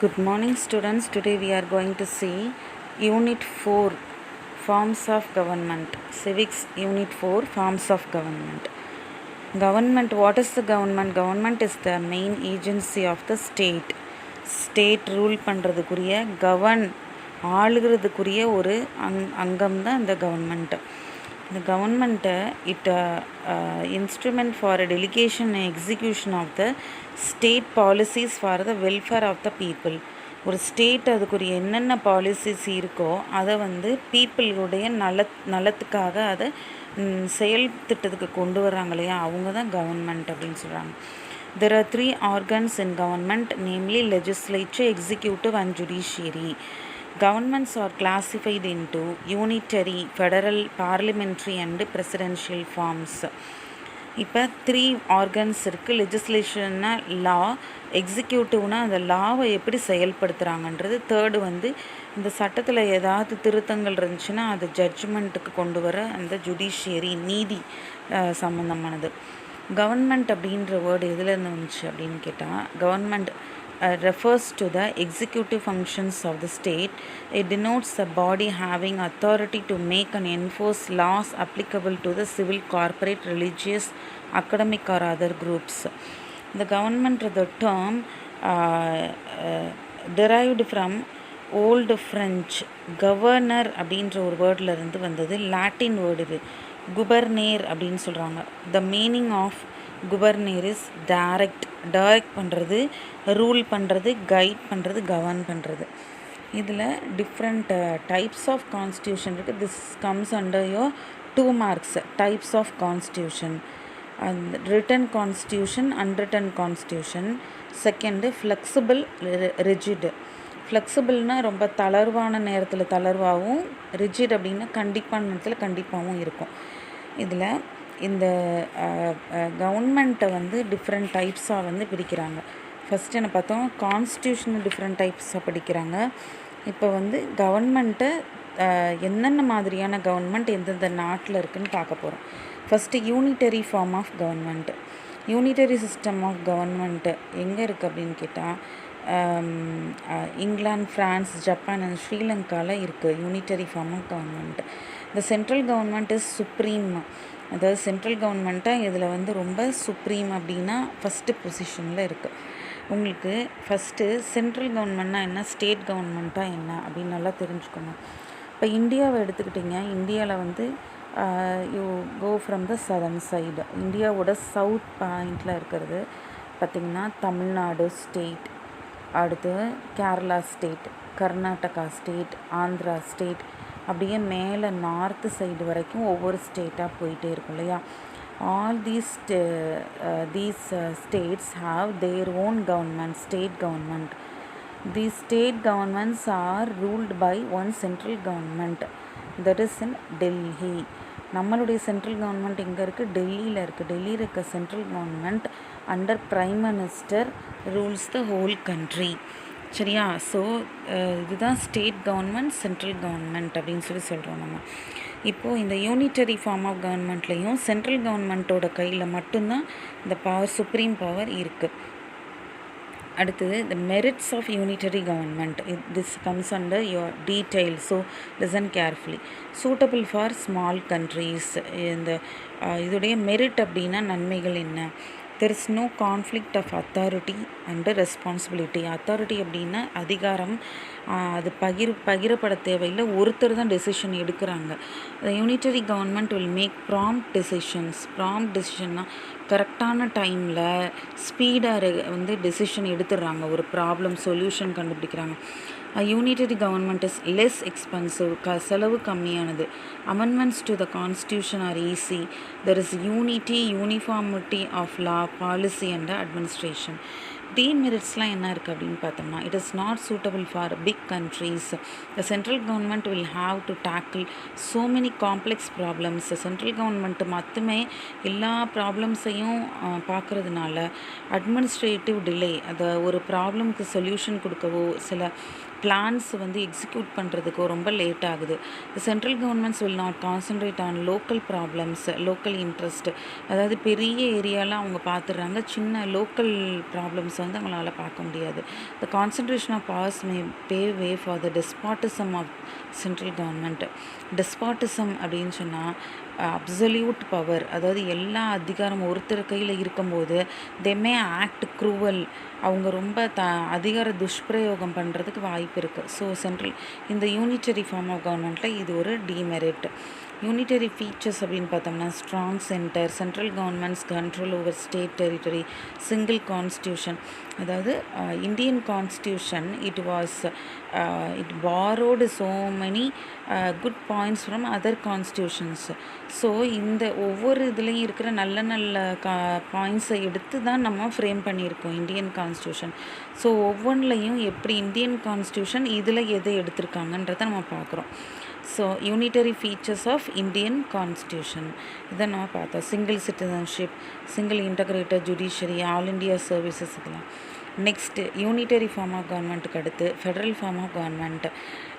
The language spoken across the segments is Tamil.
Good morning, students. Today we are going to see Unit 4 Forms of Government. Civics Unit 4 Forms of Government. Government. What is the government? Government is the main agency of the state. State rule பண்ணுறதுக்குரிய ஆளுகிறதுக்குரிய ஒரு அங்கம் தான் இந்த கவர்மெண்ட். இந்த கவர்மெண்ட்டை instrument for a delegation and execution of the state policies for the welfare of the people. ஒரு ஸ்டேட் அதுக்குரிய என்னென்ன பாலிசிஸ் இருக்கோ அதை பீப்புளுடைய நலத்துக்காக அதை செயல் திட்டத்துக்கு கொண்டு வர்றாங்க இல்லையா, அவங்க தான் கவர்மெண்ட் அப்படின்னு சொல்கிறாங்க. There are 3 organs in government, namely legislature, executive and judiciary. Governments are classified into unitary, federal, parliamentary and presidential forms. இப்போ 3 ஆர்கன்ஸ் இருக்குது. லெஜிஸ்லேஷன்னா லா, எக்ஸிக்யூட்டிவ்னா அந்த லாவை எப்படி செயல்படுத்துகிறாங்கன்றது, தேர்டு இந்த சட்டத்தில் ஏதாவது திருத்தங்கள் இருந்துச்சுன்னா அது ஜட்ஜ்மெண்ட்டுக்கு கொண்டு வர அந்த ஜுடிஷியரி, நீதி சம்மந்தமானது. கவர்மெண்ட் அப்படின்ற வேர்டு எதுலேருந்து வந்துச்சு அப்படின்னு கேட்டால், government refers to the executive functions of the state. It denotes the body having authority to make and enforce laws applicable to the civil, corporate, religious, academic or other groups. The government, the term derived from old French governor அப்படின்ற ஒரு வேர்டில் இருந்து வந்தது. லாட்டின் வேர்டு இது, குபர்னேர் அப்படின்னு சொல்கிறாங்க. The meaning of gubernare is direct பண்ணுறது, ரூல் பண்ணுறது, கைட் பண்ணுறது, கவர்ன் பண்ணுறது. இதில் டிஃப்ரெண்ட் டைப்ஸ் ஆஃப் கான்ஸ்டியூஷன் இருக்குது. This comes under your 2 marks. Types of constitution, written constitution, unwritten constitution. Second flexible, rigid. ஃப்ளெக்சிபிள்னால் ரொம்ப தளர்வான நேரத்தில் தளர்வாகவும், ரிஜிட் அப்படின்னா கண்டிப்பான நேரத்தில் கண்டிப்பாகவும் இருக்கும். இதில் இந்த கவர்மெண்ட்டை டிஃப்ரெண்ட் டைப்ஸாக பிரிக்கிறாங்க. ஃபஸ்ட்டு என்ன பார்த்தோம், கான்ஸ்டியூஷனை டிஃப்ரெண்ட் டைப்ஸாக படிக்கிறாங்க. இப்போ கவர்மெண்ட்டை என்னென்ன மாதிரியான கவர்மெண்ட் எந்தெந்த நாட்டில் இருக்குதுன்னு பார்க்க போகிறோம். First unitary form of government. Unitary system of government எங்கே இருக்குது அப்படின்னு கேட்டால், இங்கிலாந்து, ஃப்ரான்ஸ், ஜப்பான் அண்ட் ஸ்ரீலங்காவில் இருக்குது யூனிட்டரி ஃபார்ம் ஆஃப் கவர்மெண்ட். இந்த சென்ட்ரல் கவர்மெண்ட் இஸ் சுப்ரீம். அதாவது சென்ட்ரல் கவர்மெண்ட்டாக இதில் ரொம்ப சுப்ரீம் அப்படின்னா ஃபஸ்ட்டு பொசிஷனில் இருக்குது. உங்களுக்கு ஃபஸ்ட்டு சென்ட்ரல் கவர்மெண்ட்னால் என்ன, ஸ்டேட் கவர்மெண்ட்டாக என்ன அப்படின்னு நல்லா தெரிஞ்சுக்கணும். இப்போ இந்தியாவை எடுத்துக்கிட்டிங்க, இந்தியாவில் you go from the southern side. இந்தியாவோட சவுத் பாயிண்டில் இருக்கிறது பார்த்திங்கன்னா தமிழ்நாடு ஸ்டேட், அடுத்து Kerala state, Karnataka state, Andhra state, அப்படியே மேலே நார்த்து சைடு வரைக்கும் ஒவ்வொரு ஸ்டேட்டாக போயிட்டே இருக்கும் இல்லையா. All these states have their own government, state government. These state governments are ruled by one central government, that is in Delhi. நம்மளுடைய சென்ட்ரல் கவர்மெண்ட் எங்கே இருக்குது, டெல்லியில் இருக்குது. டெல்லியில் இருக்க central government under prime minister rules the whole country. சரியா? ஸோ இதுதான் ஸ்டேட் கவர்மெண்ட், சென்ட்ரல் கவர்மெண்ட் அப்படின்னு சொல்கிறோம் நம்ம. இப்போது இந்த யூனிட்டரி ஃபார்ம் ஆஃப் கவர்மெண்ட்லேயும் சென்ட்ரல் கவர்மெண்ட்டோட கையில் மட்டும்தான் இந்த பவர், சுப்ரீம் பவர் இருக்குது. அடுத்தது the merits of unitary government. This comes under your detail, so listen carefully. Suitable for small countries. இந்த இதோடைய மெரிட் அப்படின்னா நன்மைகள் என்ன? There is no conflict of authority and responsibility. authority அப்படின்னா அதிகாரம், அது பகிரப்பட தேவையில்லை, ஒருத்தர் தான் டெசிஷன் எடுக்கிறாங்க. The unitary government will make prompt decisions. prompt decisionனா கரெக்டான டைமில் ஸ்பீடாக டெசிஷன் எடுத்துடுறாங்க, ஒரு ப்ராப்ளம் சொல்யூஷன் கண்டுபிடிக்கிறாங்க. Unitary government is less expensive, செலவு கம்மியானது. Amendments to the constitution are easy. There is uniformity of law, policy and administration. டிமெரிட்ஸ்லாம் என்ன இருக்குது அப்படின்னு பார்த்தோம்னா, it is not suitable for big countries. The central government will have to tackle so many complex problems. Central government மட்டுமே எல்லா ப்ராப்ளம்ஸையும் பார்க்குறதுனால அட்மினிஸ்ட்ரேட்டிவ் டிலே, அதை ஒரு ப்ராப்ளம்க்கு சொல்யூஷன் கொடுக்கவோ, சில பிளான்ஸ் வந்து எக்ஸிக்யூட் பண்ணுறதுக்கோ ரொம்ப லேட் ஆகுது. Central governments will not concentrate on local problems, local interest. அதாவது பெரிய ஏரியாலாம் அவங்க பார்த்துடுறாங்க, சின்ன லோக்கல் ப்ராப்ளம்ஸ் வந்து அவங்களால பார்க்க முடியாது. The concentration of powers may pave way for the despotism of central government. Despotism அப்படின்னு சொன்னால் அப்சல்யூட் பவர், அதாவது எல்லா அதிகாரம் ஒருத்தர் கையில் இருக்கும்போது தே மே ஆக்ட் க்ரூவல், அவங்க ரொம்ப அதிகார துஷ்பிரயோகம் பண்ணுறதுக்கு வாய்ப்பு இருக்குது. ஸோ இந்த யூனிட்டரி ஃபார்ம் ஆஃப் கவர்மெண்ட்டில் இது ஒரு டிமெரிட். யூனிட்டரி ஃபீச்சர்ஸ் அப்படின்னு பார்த்தோம்னா strong central governments control over state territory, single constitution. அதாவது Indian constitution it borrowed so many good points from other constitutions. So இந்த ஒவ்வொரு இதுலேயும் இருக்கிற நல்ல நல்ல பாயிண்ட்ஸை எடுத்து தான் நம்ம ஃப்ரேம் பண்ணியிருக்கோம் இந்தியன் கான்ஸ்டியூஷன். ஸோ ஒவ்வொன்றிலையும் எப்படி இந்தியன் கான்ஸ்டியூஷன் இதில் எதை எடுத்திருக்காங்கன்றதை நம்ம பார்க்குறோம். So unitary features of Indian constitution இதை நம்ம பார்த்தோம். Single citizenship, single integrated judiciary, all India services, இதெல்லாம். நெக்ஸ்ட்டு யூனிட்டரி ஃபார்ம் ஆஃப் கவர்மெண்ட்டுக்கு அடுத்து ஃபெடரல் ஃபார்ம் ஆஃப் கவர்மெண்ட்.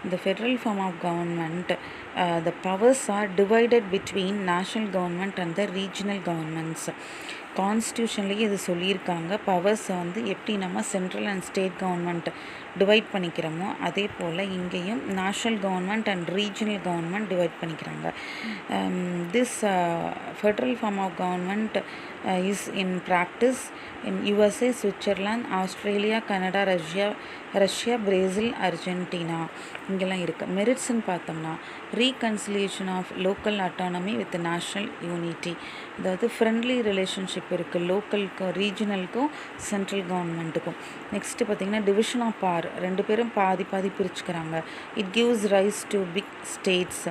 இந்த federal form of government the powers are divided between national government and the regional governments. கான்ஸ்டியூஷன்லேயே இது சொல்லியிருக்காங்க. பவர்ஸை வந்து எப்படி நம்ம central and state government divide பண்ணிக்கிறோமோ அதே போல் இங்கேயும் national government and regional government divide பண்ணிக்கிறாங்க. This federal form of government is in practice in USA, Switzerland, Australia, Canada, Russia, Brazil, Argentina, இங்கெல்லாம் இருக்குது. மெரிட்ஸ்ன்னு பார்த்தோம்னா reconciliation of local autonomy with national unity, அதாவது ஃப்ரெண்ட்லி ரிலேஷன்ஷிப் இருக்குது லோக்கலுக்கும் ரீஜனலுக்கும் சென்ட்ரல் கவர்மெண்ட்டுக்கும். நெக்ஸ்ட்டு பார்த்திங்கன்னா டிவிஷன் ஆஃப் பவர், ரெண்டு பேரும் பாதி பிரிச்சுக்கிறாங்க. It gives rise to big states.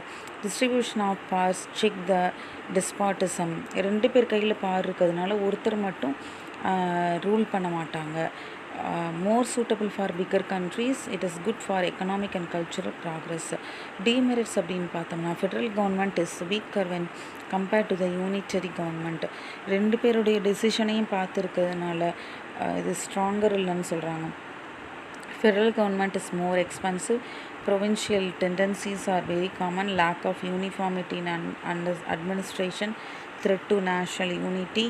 Distribution of powers check the despotism. ரெண்டு பேர் கையில் பவர் இருக்கிறதுனால ஒருத்தர் மட்டும் ரூல் பண்ண மாட்டாங்க. more suitable for bigger countries, it is good for economic and cultural progress. Demerits அப்படின்னு பார்த்தோம்னா federal government is weaker when compared to the unitary government. ரெண்டு பேருடைய டெசிஷனையும் பார்த்துருக்கிறதுனால இது ஸ்ட்ராங்கர் இல்லைன்னு சொல்கிறாங்க. Federal government is more expensive, provincial tendencies are very common, lack of uniformity in administration, threat to national unity,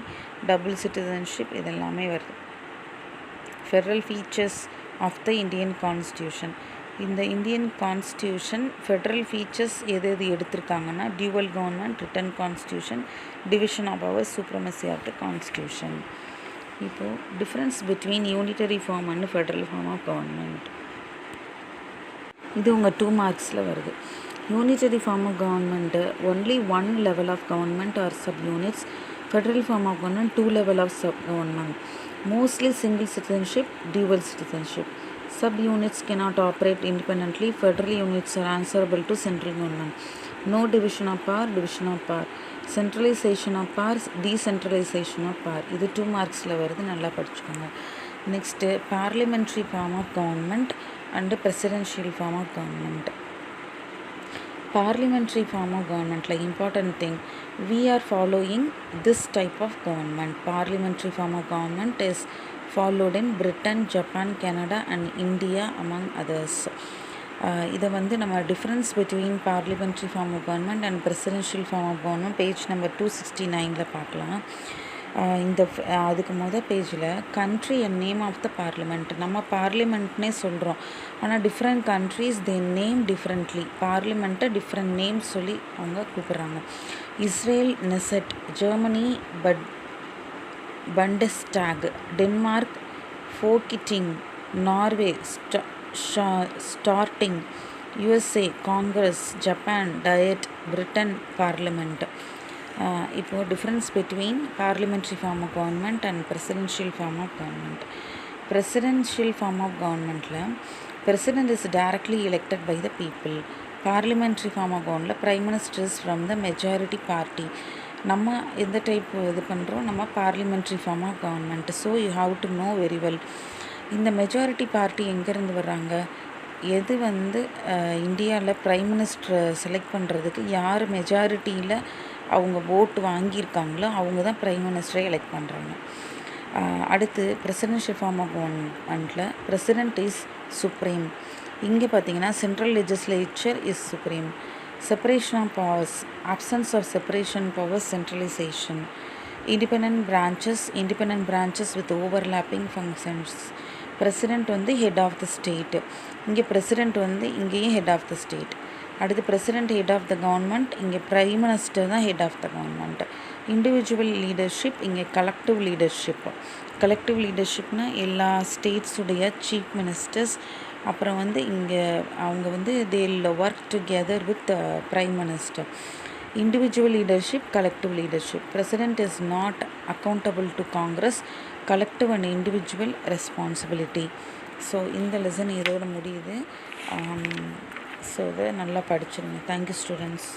double citizenship, இதெல்லாமே வருது. Federal features of the Indian constitution. இந்த இந்தியன் கான்ஸ்டியூஷன் ஃபெடரல் ஃபீச்சர்ஸ் எது எடுத்திருக்காங்கன்னா dual government, written constitution, division of powers, supremacy of the constitution. இப்போது difference between unitary form and federal form of government, இது உங்கள் 2 மார்க்ஸில் வருது. Unitary form of government only 1 level of government or sub units. Federal form of government 2 level of sub government. Mostly single citizenship, dual citizenship. Sub-units cannot operate independently. Federal units are answerable to central government. No division of power. Centralization of powers, decentralization of power. இது 2 மார்க்ஸில் வருது, நல்லா படிச்சுக்கோங்க. Next parliamentary form of government and presidential form of government. Parliamentary form of government, like important thing, we are following this type of government. Parliamentary form of government is followed in Britain, Japan, Canada and India among others. இதை வந்து நம்ம difference between parliamentary form of government and presidential form of government page number 269 பார்க்கலாம். அதுக்கு பேஜில் country and name of the parliament, நம்ம பார்லிமெண்ட்னே சொல்கிறோம், ஆனால் different countries they name differently. பார்லிமெண்ட்டை டிஃப்ரெண்ட் நேம்ஸ் சொல்லி அவங்க கூப்பிட்றாங்க. Israel Knesset, Germany Bundestag, Denmark Folketing, Norway Storting, USA Congress, Japan Diet, Britain Parliament. இப்போது difference between parliamentary form of government and presidential form of government. Presidential form of கவர்மெண்ட்டில் president is directly elected by the people. Parliamentary form of கவர்மெண்ட்டில் prime minister is from the majority party. நம்ம எந்த டைப் இது பண்ணுறோம், நம்ம parliamentary form of government. So you have to know very well. இந்த மெஜாரிட்டி பார்ட்டி எங்கேருந்து வர்றாங்க, எது இந்தியாவில் ப்ரைம் மினிஸ்டரை செலக்ட் பண்ணுறதுக்கு யார் மெஜாரிட்டியில் அவங்க ஓட்டு வாங்கியிருக்காங்களோ அவங்க தான் ப்ரைம் மினிஸ்டரை எலெக்ட் பண்ணுறாங்க. அடுத்து பிரசிடென்ஷியல் ஃபார்ம் ஆஃப் கவர்மெண்ட்டில் பிரசிடென்ட் இஸ் supreme. இங்கே பார்த்தீங்கன்னா central legislature is supreme. Separation of powers, absence of separation powers, centralization. Independent branches with overlapping functions. President வந்து ஹெட் ஆஃப் த ஸ்டேட். இங்கே பிரசிடெண்ட் வந்து இங்கேயும் ஹெட் ஆஃப் த ஸ்டேட். அடுத்து president head of the government, இங்கே பிரைம் மினிஸ்டர் தான் head of the government. Individual leadership, இங்கே கலெக்டிவ் லீடர்ஷிப். கலெக்டிவ் லீடர்ஷிப்னால் எல்லா ஸ்டேட்ஸுடைய சீஃப் மினிஸ்டர்ஸ், அப்புறம் வந்து இங்கே அவங்க வந்து தேல் work together with prime minister. Individual leadership, collective leadership. President is not accountable to Congress. Collective and individual responsibility. So இந்த லெசன் இதோட முடியுது. ஸோ இதை நல்லா படிச்சிருங்க. Thank you students.